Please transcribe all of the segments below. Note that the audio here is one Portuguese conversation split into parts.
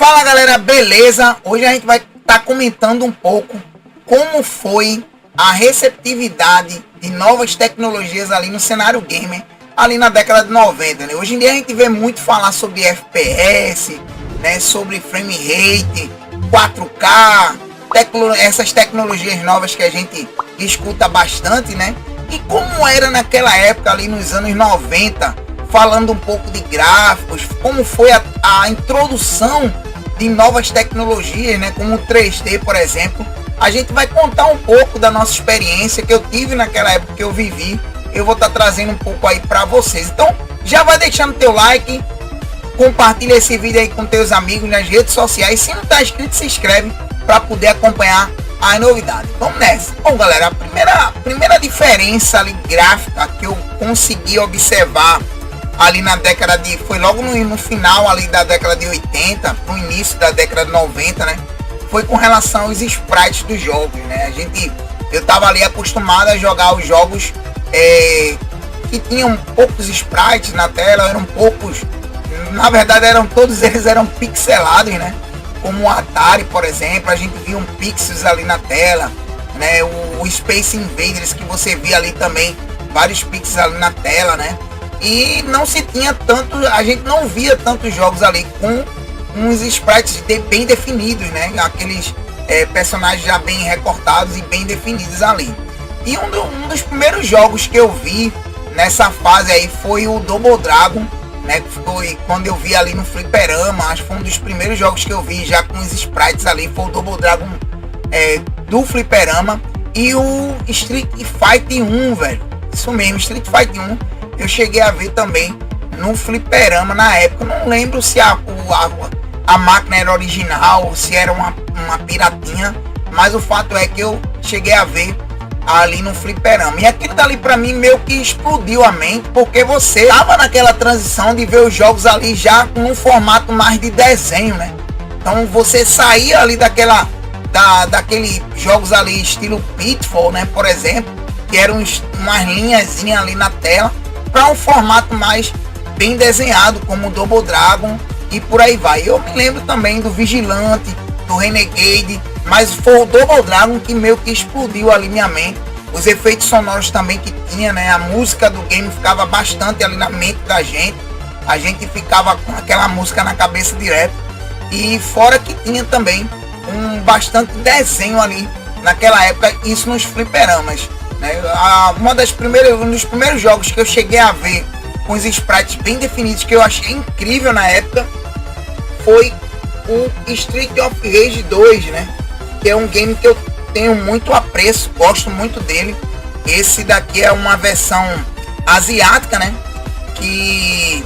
Fala galera, beleza? Hoje a gente vai estar comentando um pouco como foi a receptividade de novas tecnologias ali no cenário gamer, ali na década de 90, né? Hoje em dia a gente vê muito falar sobre FPS, né? Sobre frame rate, 4K, essas tecnologias novas que a gente escuta bastante, né? E como era naquela época ali nos anos 90, falando um pouco de gráficos, como foi a introdução de novas tecnologias, né, como o 3D, por exemplo. A gente vai contar um pouco da nossa experiência que eu tive naquela época que eu vivi. Eu vou estar trazendo um pouco aí para vocês. Então, já vai deixando teu like, compartilha esse vídeo aí com teus amigos nas redes sociais. Se não está inscrito, se inscreve para poder acompanhar as novidades. Vamos nessa. Bom, galera, a primeira diferença ali gráfica que eu consegui observar ali na década de... foi logo no final ali da década de 80, no início da década de 90, né? Foi com relação aos sprites dos jogos, né? Eu tava ali acostumado a jogar os jogos que tinham poucos sprites na tela, eram poucos... Na verdade, todos eles eram pixelados, né? Como o Atari, por exemplo, a gente via um pixels ali na tela, né? O Space Invaders, que você via ali também, vários pixels ali na tela, né? E não se tinha tanto, a gente não via tantos jogos ali com uns sprites bem definidos, né? Aqueles personagens já bem recortados e bem definidos ali. E um dos primeiros jogos que eu vi nessa fase aí foi o Double Dragon, né? Foi quando eu vi ali no fliperama, acho que foi um dos primeiros jogos que eu vi já com os sprites ali, foi o Double Dragon do fliperama. E o Street Fighter 1, velho, isso mesmo, Street Fighter 1. Eu cheguei a ver também no fliperama na época. Não lembro se a máquina era original, se era uma piratinha, mas o fato é que eu cheguei a ver ali no fliperama. E aquilo dali pra mim meio que explodiu a mente, porque você tava naquela transição de ver os jogos ali já com um formato mais de desenho, né? Então você saía ali daqueles jogos ali estilo Pitfall, né? Por exemplo, que eram umas linhazinhas ali na tela, para um formato mais bem desenhado, como o Double Dragon e por aí vai. Eu me lembro também do Vigilante, do Renegade, mas foi o Double Dragon que meio que explodiu ali minha mente. Os efeitos sonoros também que tinha, né? A música do game ficava bastante ali na mente da gente. A gente ficava com aquela música na cabeça direto. E fora que tinha também bastante desenho ali naquela época, isso nos fliperamas. Um dos primeiros jogos que eu cheguei a ver com os sprites bem definidos, que eu achei incrível na época, foi o Street of Rage 2, né? Que é um game que eu tenho muito apreço, gosto muito dele. Esse daqui é uma versão asiática, né? Que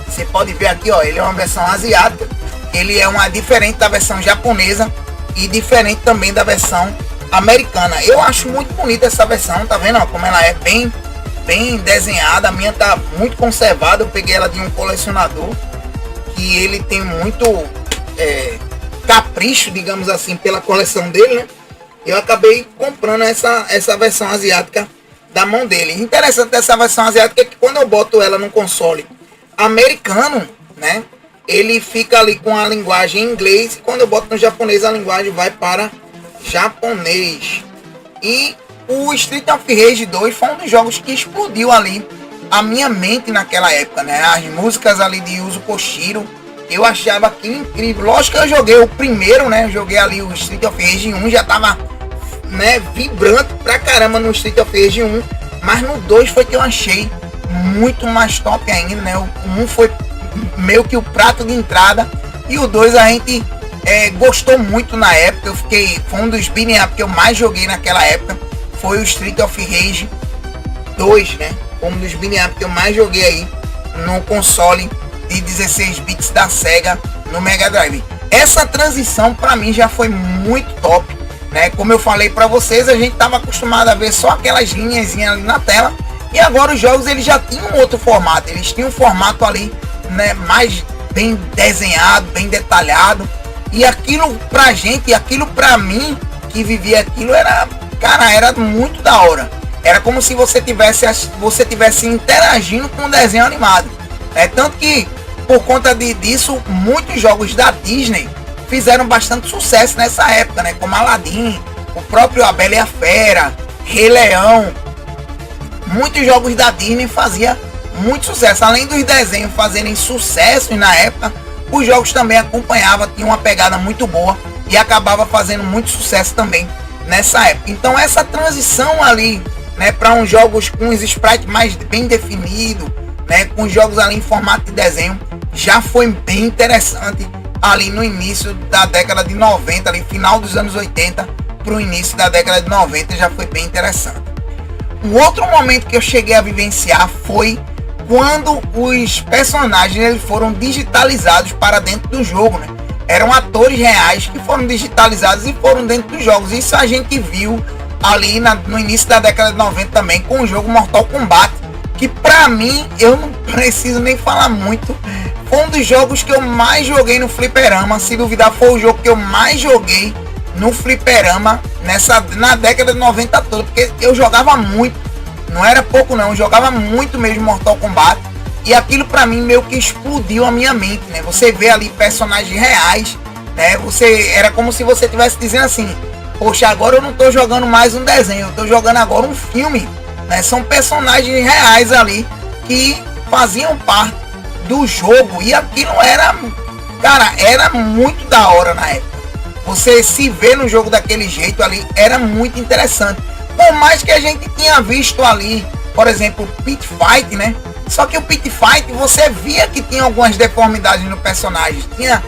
você pode ver aqui, ó, ele é uma versão asiática. Ele é diferente da versão japonesa e diferente também da versão americana. Eu acho muito bonita essa versão, tá vendo, ó, como ela é bem desenhada. A minha tá muito conservada, eu peguei ela de um colecionador que ele tem muito capricho, digamos assim, pela coleção dele, né? Eu acabei comprando essa versão asiática da mão dele. Interessante dessa versão asiática é que quando eu boto ela no console americano, né, ele fica ali com a linguagem em inglês, e quando eu boto no japonês a linguagem vai para japonês. E o Street of Rage 2 foi um dos jogos que explodiu ali a minha mente naquela época, né? As músicas ali de Yuzo Koshiro, eu achava aquilo incrível. Lógico que eu joguei o primeiro, né? Eu joguei ali o Street of Rage 1, já tava, né, vibrante pra caramba no Street of Rage 1, mas no 2 foi que eu achei muito mais top ainda, né? O 1 foi meio que o prato de entrada, e o 2 a gente gostou muito na época. Foi um dos beat'em up que eu mais joguei naquela época, foi o Street of Rage 2, né? Foi um dos beat'em up que eu mais joguei aí no console de 16 bits da Sega, no Mega Drive. Essa transição para mim já foi muito top, né? Como eu falei para vocês, a gente tava acostumado a ver só aquelas linhazinhas ali na tela, e agora os jogos eles já tinham outro formato, eles tinham um formato ali, né, mais bem desenhado, bem detalhado. E aquilo pra gente, aquilo pra mim que vivia aquilo, era muito da hora. Era como se você tivesse interagindo com um desenho animado. Tanto que por conta disso, muitos jogos da Disney fizeram bastante sucesso nessa época, né? Como Aladdin, o próprio A Bela e a Fera, Rei Leão. Muitos jogos da Disney faziam muito sucesso. Além dos desenhos fazerem sucesso na época, os jogos também acompanhavam, tinham uma pegada muito boa e acabava fazendo muito sucesso também nessa época. Então essa transição ali, né, para uns jogos com os sprites mais bem definidos, né, com jogos ali em formato de desenho, já foi bem interessante ali no início da década de 90, ali final dos anos 80 para o início da década de 90, já foi bem interessante. Um outro momento que eu cheguei a vivenciar foi quando os personagens eles foram digitalizados para dentro do jogo, né? Eram atores reais que foram digitalizados e foram dentro dos jogos. Isso a gente viu ali no início da década de 90 também com o jogo Mortal Kombat, que pra mim, eu não preciso nem falar muito, foi um dos jogos que eu mais joguei no fliperama. Se duvidar, foi o jogo que eu mais joguei no fliperama na década de 90 toda, porque eu jogava muito, não era pouco não, eu jogava muito mesmo Mortal Kombat, e aquilo pra mim meio que explodiu a minha mente, né? Você vê ali personagens reais, né? Era como se você estivesse dizendo assim, poxa, agora eu não tô jogando mais um desenho, eu tô jogando agora um filme, né? São personagens reais ali que faziam parte do jogo, e aquilo era muito da hora na época. Você se vê no jogo daquele jeito ali, era muito interessante. Por mais que a gente tinha visto ali, por exemplo, o Pit Fight, né? Só que o Pit Fight, você via que tinha algumas deformidades no personagem. Tinha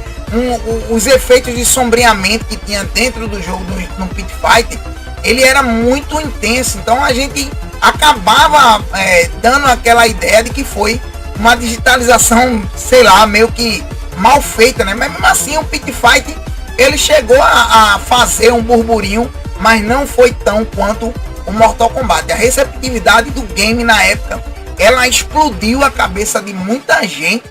os efeitos de sombreamento que tinha dentro do jogo no Pit Fight, ele era muito intenso. Então a gente acabava dando aquela ideia de que foi uma digitalização, sei lá, meio que mal feita, né? Mas mesmo assim o Pit Fight, ele chegou a fazer um burburinho, mas não foi tão quanto o Mortal Kombat. A receptividade do game na época, ela explodiu a cabeça de muita gente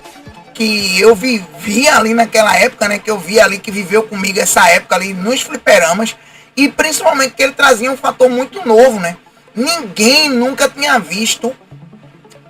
que eu vi ali naquela época, né? Que eu vi ali, que viveu comigo essa época ali nos fliperamas, e principalmente que ele trazia um fator muito novo, né? Ninguém nunca tinha visto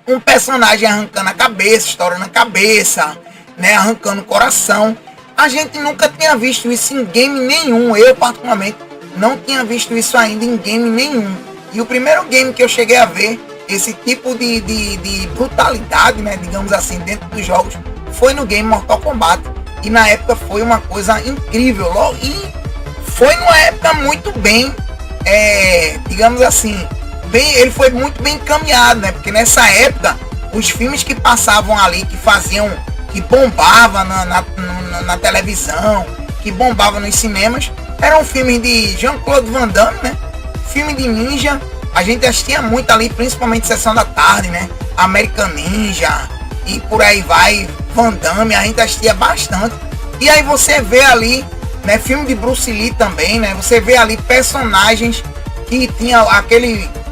um personagem arrancando a cabeça, estourando a cabeça, né? Arrancando o coração. A gente nunca tinha visto isso em game nenhum. Eu, particularmente, não tinha visto isso ainda em game nenhum. E o primeiro game que eu cheguei a ver esse tipo de brutalidade, né, digamos assim, dentro dos jogos, foi no game Mortal Kombat. E na época foi uma coisa incrível. E foi numa época muito bem, digamos assim, ele foi muito bem encaminhado, né? Porque nessa época, os filmes que passavam ali, que bombava na televisão, que bombava nos cinemas, eram filmes de Jean-Claude Van Damme, né? Filme de ninja, a gente assistia muito ali, principalmente Sessão da Tarde, né? American Ninja e por aí vai, Van Damme, a gente assistia bastante. E aí você vê ali, né? Filme de Bruce Lee também, né? Você vê ali personagens que tinha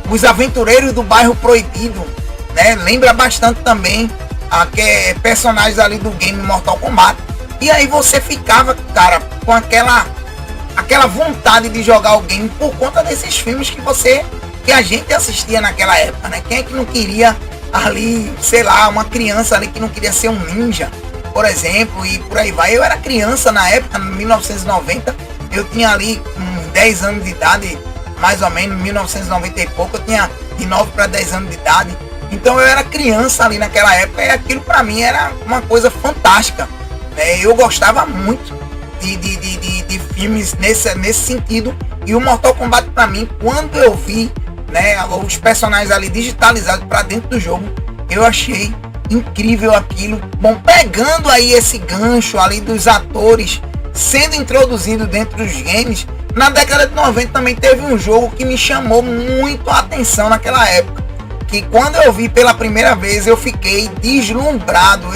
os aventureiros do bairro proibido, né? Lembra bastante também personagens ali do game Mortal Kombat. E aí você ficava, cara, com aquela vontade de jogar o game por conta desses filmes que a gente assistia naquela época, né? Quem é que não queria ali, sei lá, uma criança ali que não queria ser um ninja, por exemplo, e por aí vai. Eu era criança na época, em 1990, eu tinha ali 10 anos de idade, mais ou menos, 1990 e pouco, eu tinha de 9 para 10 anos de idade. Então eu era criança ali naquela época e aquilo para mim era uma coisa fantástica, né? Eu gostava muito de filmes nesse sentido, e o Mortal Kombat para mim, quando eu vi, né, os personagens ali digitalizados para dentro do jogo, eu achei incrível aquilo. Bom, pegando aí esse gancho ali dos atores sendo introduzidos dentro dos games, na década de 90 também teve um jogo que me chamou muito a atenção naquela época, que quando eu vi pela primeira vez eu fiquei deslumbrado.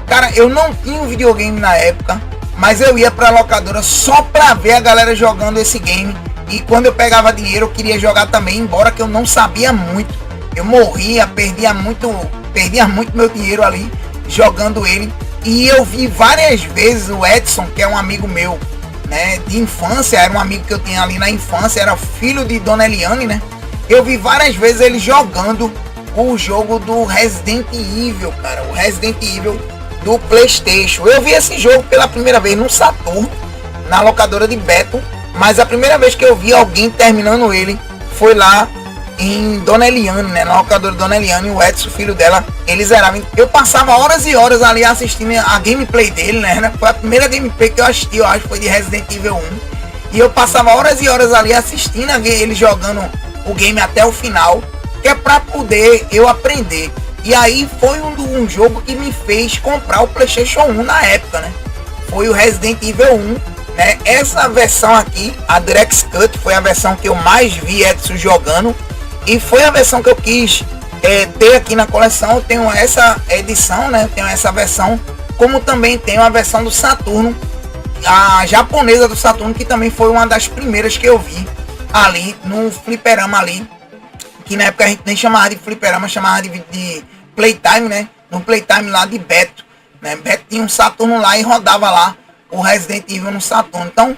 Cara, eu não tinha um videogame na época, mas eu ia pra locadora só pra ver a galera jogando esse game, e quando eu pegava dinheiro eu queria jogar também, embora que eu não sabia muito. Eu morria, perdia muito meu dinheiro ali jogando ele. E eu vi várias vezes o Edson, que é um amigo meu, né, de infância, era um amigo que eu tinha ali na infância, era filho de Dona Eliane, né? Eu vi várias vezes ele jogando o jogo do Resident Evil, cara. O Resident Evil do PlayStation. Eu vi esse jogo pela primeira vez no Saturno, na locadora de Beto, mas a primeira vez que eu vi alguém terminando ele foi lá em Dona Eliane, né, na locadora Dona Eliane. O Edson, filho dela, eles zeravam. Eu passava horas e horas ali assistindo a gameplay dele, né? Foi a primeira gameplay que eu assisti, eu acho, foi de Resident Evil 1. E eu passava horas e horas ali assistindo ele jogando o game até o final, que é para poder eu aprender. E aí foi um jogo que me fez comprar o PlayStation 1 na época, né? Foi o Resident Evil 1, né? Essa versão aqui, a Director's Cut, foi a versão que eu mais vi Edson jogando. E foi a versão que eu quis ter aqui na coleção. Eu tenho essa edição, né? Eu tenho essa versão, como também tenho a versão do Saturno, a japonesa do Saturno, que também foi uma das primeiras que eu vi ali no fliperama ali, que na época a gente nem chamava de fliperama, chamava de Playtime, né? No Playtime lá de Beto, né? Beto tinha um Saturno lá e rodava lá o Resident Evil no Saturno. Então,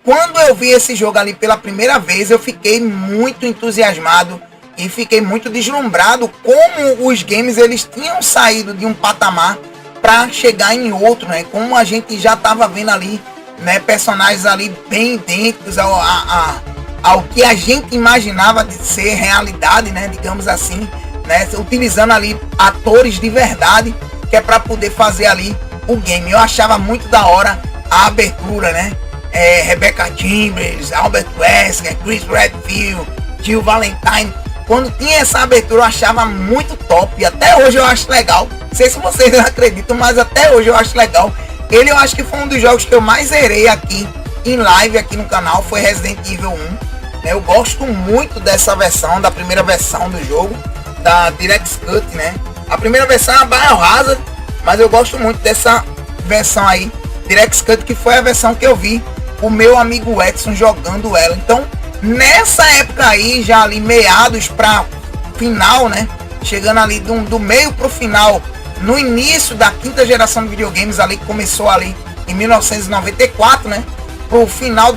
quando eu vi esse jogo ali pela primeira vez, eu fiquei muito entusiasmado e fiquei muito deslumbrado como os games eles tinham saído de um patamar para chegar em outro, né? Como a gente já estava vendo ali, né, personagens ali bem idênticos ao que a gente imaginava de ser realidade, né, digamos assim, né, utilizando ali atores de verdade, que é para poder fazer ali o game. Eu achava muito da hora a abertura, né? Rebecca Chambers, Albert Wesker, Chris Redfield, Jill Valentine. Quando tinha essa abertura eu achava muito top, e até hoje eu acho legal. Não sei se vocês não acreditam, mas até hoje eu acho legal. Ele, eu acho que foi um dos jogos que eu mais zerei aqui em live aqui no canal, foi Resident Evil 1. Eu gosto muito dessa versão, da primeira versão do jogo, da Director's Cut, né? A primeira versão é a Biohazard, mas eu gosto muito dessa versão aí, Director's Cut, que foi a versão que eu vi o meu amigo Edson jogando ela. Então, nessa época aí, já ali meados para final, né? Chegando ali do meio pro final, no início da quinta geração de videogames ali, que começou ali em 1994, né? Pro final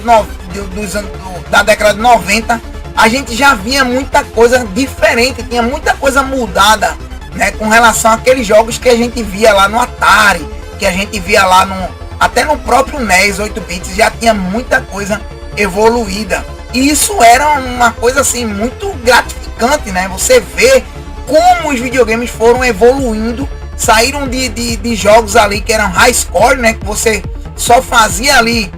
da década de 90, a gente já via muita coisa diferente, tinha muita coisa mudada, né? Com relação àqueles jogos que a gente via lá no Atari, que a gente via lá até no próprio NES 8 bits, já tinha muita coisa evoluída. E isso era uma coisa assim muito gratificante, né? Você vê como os videogames foram evoluindo, saíram de jogos ali que eram high score, né? Que você só fazia ali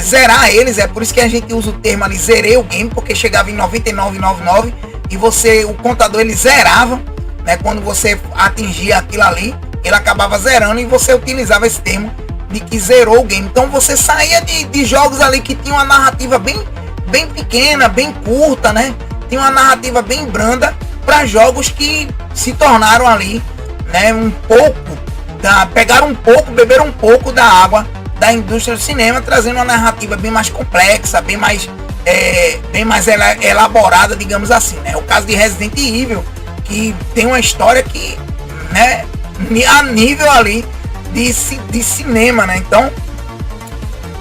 zerar eles. É por isso que a gente usa o termo ali, zerei o game, porque chegava em 99,99 e o contador ele zerava, né? Quando você atingia aquilo ali, ele acabava zerando e você utilizava esse termo de que zerou o game. Então você saía de jogos ali que tinha uma narrativa bem pequena, bem curta, né? Tinha uma narrativa bem branda, para jogos que se tornaram ali, né, pegaram um pouco, beberam um pouco da água da indústria do cinema, trazendo uma narrativa bem mais complexa, bem mais elaborada, digamos assim, né? O caso de Resident Evil, que tem uma história que, né, a nível ali de cinema, né? Então,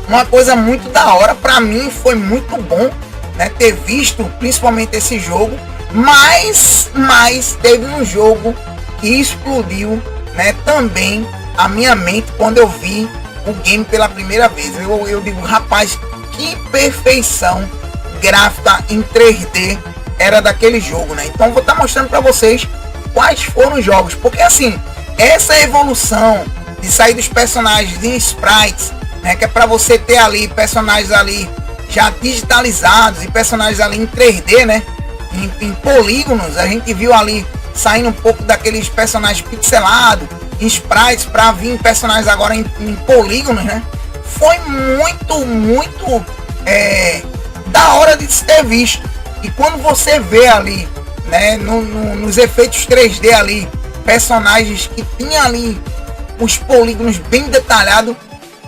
uma coisa muito da hora, para mim foi muito bom, né, ter visto principalmente esse jogo, mas teve um jogo que explodiu, né, também a minha mente quando eu vi o game pela primeira vez. Eu digo, rapaz, que perfeição gráfica em 3D era daquele jogo, né? Então vou estar mostrando para vocês quais foram os jogos, porque assim, essa evolução de sair dos personagens em sprites, né, que é para você ter ali personagens ali já digitalizados e personagens ali em 3D, né, em polígonos. A gente viu ali saindo um pouco daqueles personagens pixelados em sprites para vir personagens agora em polígonos, né? Foi muito da hora de se ter visto. E quando você vê ali, né, nos efeitos 3D ali, personagens que tinham ali os polígonos bem detalhados,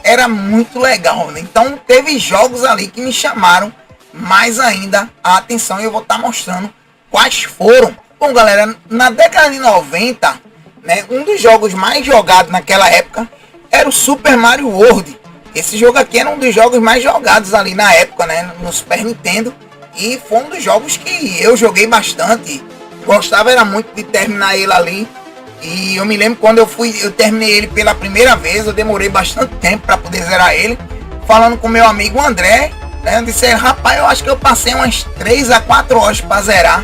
era muito legal, né? Então teve jogos ali que me chamaram mais ainda a atenção e eu vou estar mostrando quais foram. Bom, galera, na década de 90, né, um dos jogos mais jogados naquela época era o Super Mario World. Esse jogo aqui era um dos jogos mais jogados ali na época, né, no Super Nintendo, e foi um dos jogos que eu joguei bastante. Gostava era muito de terminar ele ali E eu me lembro quando eu terminei ele pela primeira vez, eu demorei bastante tempo para poder zerar ele, falando com meu amigo André, né? Eu disse, rapaz, eu acho que eu passei umas 3 a 4 horas para zerar.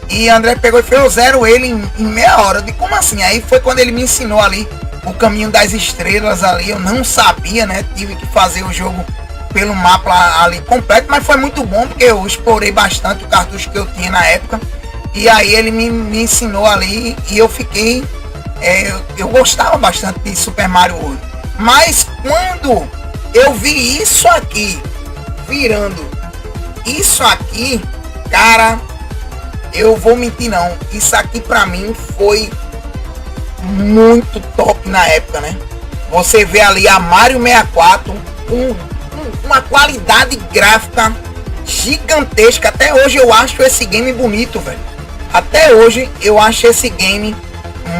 E André pegou e fez, eu zero ele em meia hora. Eu disse, como assim? Aí foi quando ele me ensinou ali o caminho das estrelas ali, eu não sabia, né? Tive que fazer o jogo pelo mapa ali completo, mas foi muito bom porque eu explorei bastante o cartucho que eu tinha na época. E aí ele me ensinou ali e eu fiquei... eu gostava bastante de Super Mario World. Mas quando eu vi isso aqui, virando isso aqui, cara, eu vou mentir não. Isso aqui pra mim foi muito top na época, né? Você vê ali a Mario 64 com uma qualidade gráfica gigantesca. Até hoje eu acho esse game bonito, velho. Até hoje eu acho esse game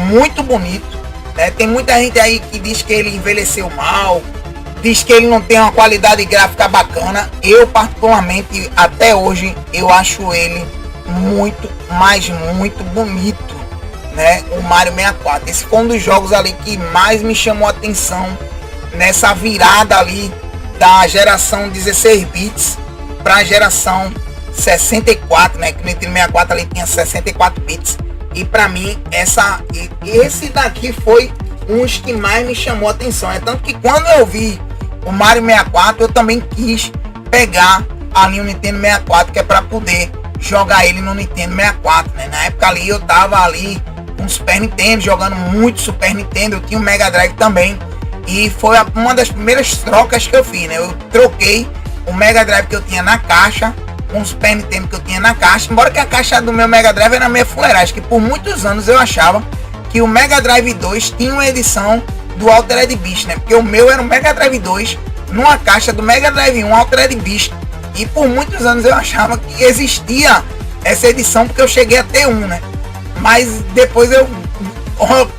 muito bonito, né? Tem muita gente aí que diz que ele envelheceu mal, diz que ele não tem uma qualidade gráfica bacana. Eu particularmente até hoje eu acho ele muito, mas muito bonito, né? O Mario 64, esse foi um dos jogos ali que mais me chamou a atenção nessa virada ali da geração 16 bits para a geração 64, né? Que no Nintendo 64 ali tinha 64 bits. E para mim esse daqui foi um dos que mais me chamou a atenção. É tanto que quando eu vi o Mario 64 eu também quis pegar ali o Nintendo 64, que é para poder jogar ele no Nintendo 64, né? Na época ali eu tava ali com o Super Nintendo, jogando muito Super Nintendo. Eu tinha o Mega Drive também. E foi uma das primeiras trocas que eu fiz, né? Eu troquei o Mega Drive que eu tinha na caixa com o Super Nintendo que eu tinha na caixa. Embora que a caixa do meu Mega Drive era meio fuleiragem, que por muitos anos eu achava que o Mega Drive 2 tinha uma edição do Altered Beast, né? Porque o meu era um Mega Drive 2 numa caixa do Mega Drive 1 Altered Beast. E por muitos anos eu achava que existia essa edição, porque eu cheguei a ter um, né? Mas depois eu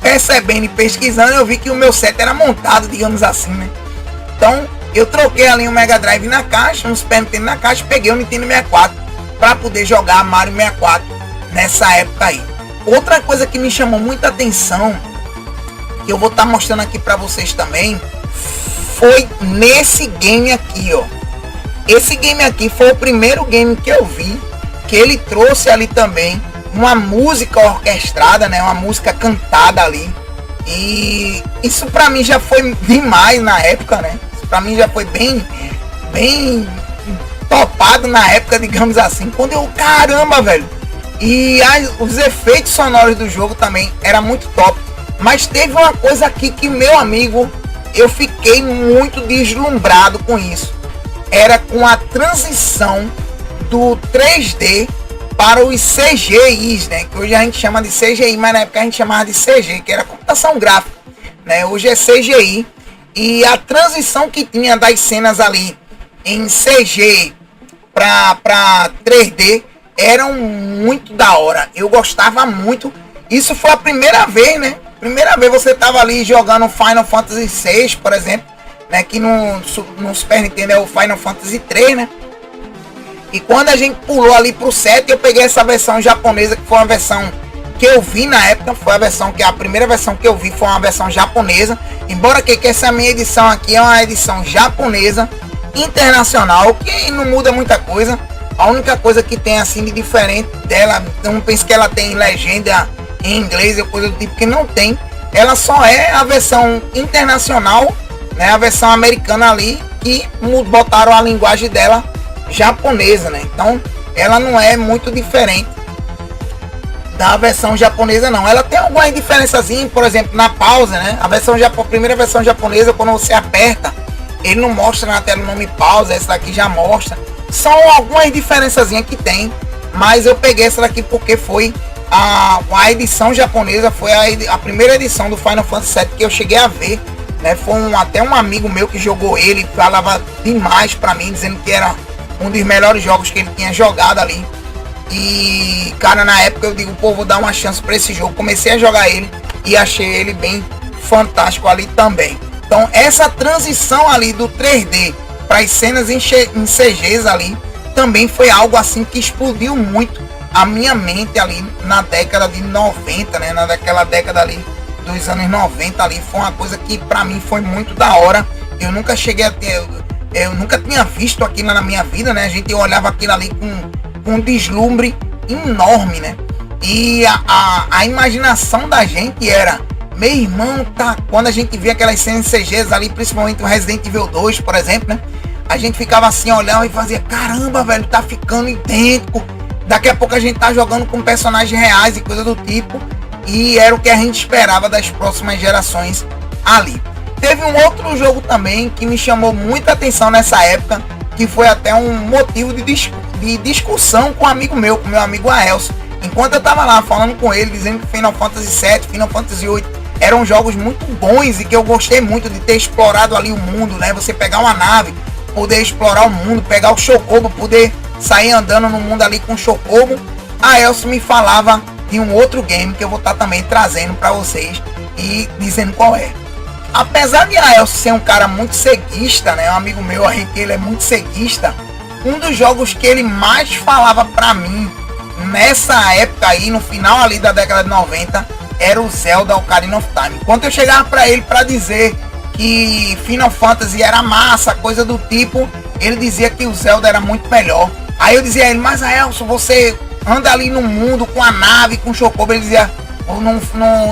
percebendo e pesquisando, eu vi que o meu set era montado, digamos assim, né? Então eu troquei ali o Mega Drive na caixa, um Super Nintendo na caixa, peguei o Nintendo 64 para poder jogar Mario 64 nessa época aí. Outra coisa que me chamou muita atenção, que eu vou estar mostrando aqui para vocês também, foi nesse game aqui, ó. Esse game aqui foi o primeiro game que eu vi que ele trouxe ali também uma música orquestrada, né? Uma música cantada ali. E isso pra mim já foi demais na época, né? Isso pra mim já foi bem topado na época, digamos assim. Quando eu, caramba, velho. E os efeitos sonoros do jogo também era muito top. Mas teve uma coisa aqui que, meu amigo, eu fiquei muito deslumbrado com isso. Era com a transição do 3D para os CGIs, né? Que hoje a gente chama de CGI, mas na época a gente chamava de CG, que era computação gráfica, né? Hoje é CGI. E a transição que tinha das cenas ali em CG para 3D eram muito da hora. Eu gostava muito. Isso foi a primeira vez, né? Primeira vez você tava ali jogando Final Fantasy VI, por exemplo, né? Que no Super Nintendo é o Final Fantasy 3, né? E quando a gente pulou ali pro 7, eu peguei essa versão japonesa, que foi uma versão que eu vi na época, foi a primeira versão que eu vi foi uma versão japonesa. Embora que essa minha edição aqui é uma edição japonesa internacional, que não muda muita coisa. A única coisa que tem assim de diferente dela, eu não penso que ela tem legenda em inglês ou coisa do tipo, que não tem. Ela só é a versão internacional, né? A versão americana ali, que botaram a linguagem dela japonesa, né? Então ela não é muito diferente da versão japonesa, não. Ela tem algumas diferençazinhas, por exemplo, na pausa, né? A primeira versão japonesa, quando você aperta, ele não mostra na tela o nome pausa, essa daqui já mostra. São algumas diferençazinhas que tem, mas eu peguei essa daqui porque foi a edição japonesa, foi a primeira edição do Final Fantasy VII que eu cheguei a ver, né? Foi até um amigo meu que jogou ele, falava demais pra mim, dizendo que era um dos melhores jogos que ele tinha jogado ali. E cara, na época eu digo, pô, vou dar uma chance para esse jogo. Comecei a jogar ele e achei ele bem fantástico ali também. Então essa transição ali do 3D para as cenas em CGs ali também foi algo assim que explodiu muito a minha mente ali na década de 90, né? Naquela década ali dos anos 90 ali, foi uma coisa que pra mim foi muito da hora. Eu nunca cheguei a ter, eu nunca tinha visto aquilo na minha vida, né? A gente olhava aquilo ali com um deslumbre enorme, né? E a imaginação da gente era, meu irmão, tá, quando a gente via aquelas cenas CGs ali, principalmente o Resident Evil 2, por exemplo, né? A gente ficava assim, olhando e fazia, caramba, velho, tá ficando idêntico. Daqui a pouco a gente tá jogando com personagens reais e coisa do tipo. E era o que a gente esperava das próximas gerações ali. Teve um outro jogo também que me chamou muita atenção nessa época, que foi até um motivo de discussão com um amigo meu, com meu amigo Aelson. Enquanto eu tava lá falando com ele, dizendo que Final Fantasy VII, Final Fantasy VIII eram jogos muito bons e que eu gostei muito de ter explorado ali o mundo, né? Você pegar uma nave, poder explorar o mundo, pegar o Chocobo, poder sair andando no mundo ali com o Chocobo. Aelson me falava de um outro game que eu vou estar também trazendo para vocês e dizendo qual é. Apesar de Aelson ser um cara muito ceguista, né? Um amigo meu aí que ele é muito ceguista. Um dos jogos que ele mais falava para mim nessa época aí, no final ali da década de 90, era o Zelda Ocarina of Time. Quando eu chegava para ele para dizer que Final Fantasy era massa, coisa do tipo, ele dizia que o Zelda era muito melhor. Aí eu dizia a ele, mas Aelson, você anda ali no mundo com a nave, com o Chocobo. Ele dizia,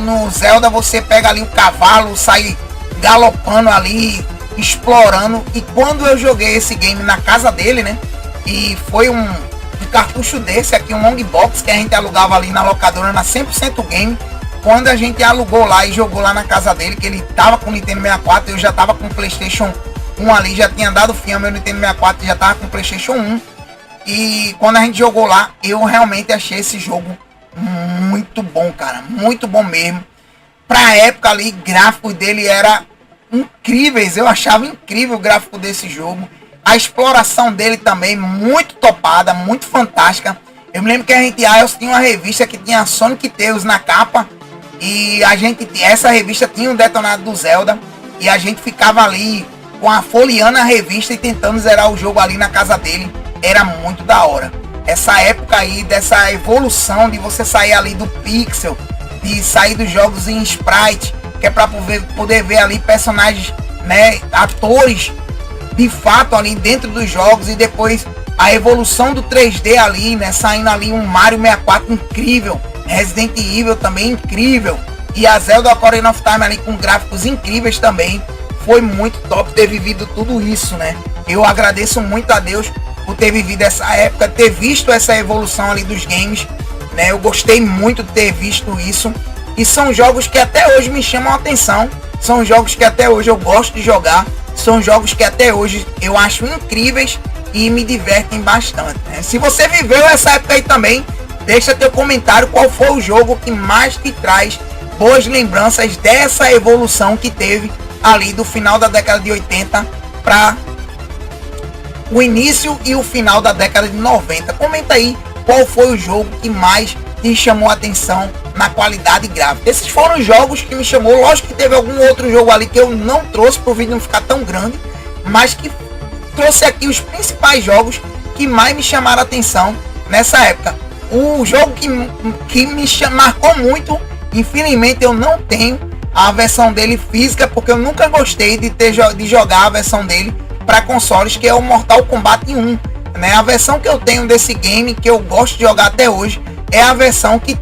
no Zelda você pega ali o cavalo, sai galopando ali, explorando. E quando eu joguei esse game na casa dele, né, e foi um cartucho desse aqui, um long box que a gente alugava ali na locadora na 100% Game. Quando a gente alugou lá e jogou lá na casa dele, que ele tava com o Nintendo 64, eu já tava com o PlayStation 1 ali, já tinha dado fim ao meu Nintendo 64, já tava com o PlayStation 1. E quando a gente jogou lá, eu realmente achei esse jogo muito bom, cara, muito bom mesmo. Pra época ali, gráfico dele era incríveis, eu achava incrível o gráfico desse jogo. A exploração dele também muito topada, muito fantástica. Eu me lembro que a gente tinha uma revista que tinha Sonic Tails na capa. E essa revista tinha um detonado do Zelda. E a gente ficava ali folheando a revista e tentando zerar o jogo ali na casa dele. Era muito da hora. Essa época aí, dessa evolução de você sair ali do pixel, de sair dos jogos em sprite, que é para poder ver ali personagens, né, atores de fato ali dentro dos jogos, e depois a evolução do 3D ali, né, saindo ali um Mario 64 incrível, Resident Evil também incrível, e a Zelda Ocarina of Time ali com gráficos incríveis também. Foi muito top ter vivido tudo isso, né? Eu agradeço muito a Deus por ter vivido essa época, ter visto essa evolução ali dos games, né? Eu gostei muito de ter visto isso, e são jogos que até hoje me chamam a atenção, são jogos que até hoje eu gosto de jogar, são jogos que até hoje eu acho incríveis e me divertem bastante, né? Se você viveu essa época aí também, deixa teu comentário qual foi o jogo que mais te traz boas lembranças dessa evolução que teve ali do final da década de 80 para o início e o final da década de 90. Comenta aí qual foi o jogo que mais te chamou a atenção na qualidade gráfica. Esses foram os jogos que me chamou. Lógico que teve algum outro jogo ali que eu não trouxe para o vídeo não ficar tão grande, mas que trouxe aqui os principais jogos que mais me chamaram a atenção nessa época. O jogo que me marcou muito, infelizmente eu não tenho a versão dele física, porque eu nunca gostei de jogar a versão dele para consoles, que é o Mortal Kombat 1, né? A versão que eu tenho desse game, que eu gosto de jogar até hoje, é a versão que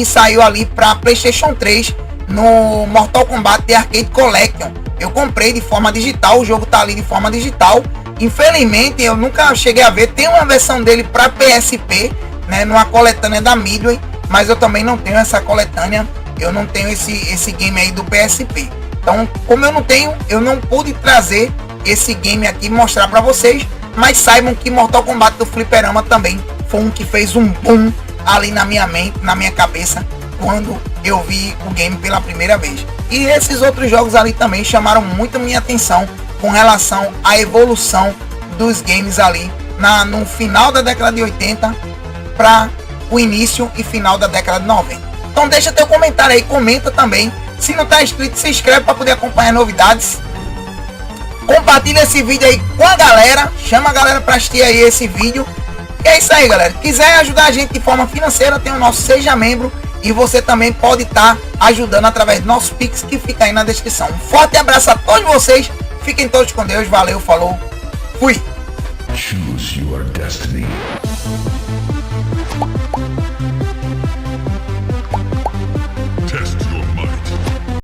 saiu ali para PlayStation 3 no Mortal Kombat The Arcade Collection. Eu comprei de forma digital, o jogo tá ali de forma digital. Infelizmente eu nunca cheguei a ver. Tem uma versão dele para PSP, né, numa coletânea da Midway, mas eu também não tenho essa coletânea. Eu não tenho esse game aí do PSP. Então, como eu não tenho, eu não pude trazer esse game aqui e mostrar para vocês. Mas saibam que Mortal Kombat do Fliperama também foi um que fez um boom ali na minha mente, na minha cabeça, quando eu vi o game pela primeira vez. E esses outros jogos ali também chamaram muito minha atenção com relação à evolução dos games ali no final da década de 80 para o início e final da década de 90. Então deixa teu comentário aí, comenta também. Se não tá inscrito, se inscreve para poder acompanhar novidades. Compartilha esse vídeo aí com a galera, chama a galera para assistir aí esse vídeo. E é isso aí, galera. Quiser ajudar a gente de forma financeira, tem o nosso Seja Membro, e você também pode estar ajudando através do nosso Pix que fica aí na descrição. Um forte abraço a todos vocês, fiquem todos com Deus, valeu, falou, fui! Choose your destiny.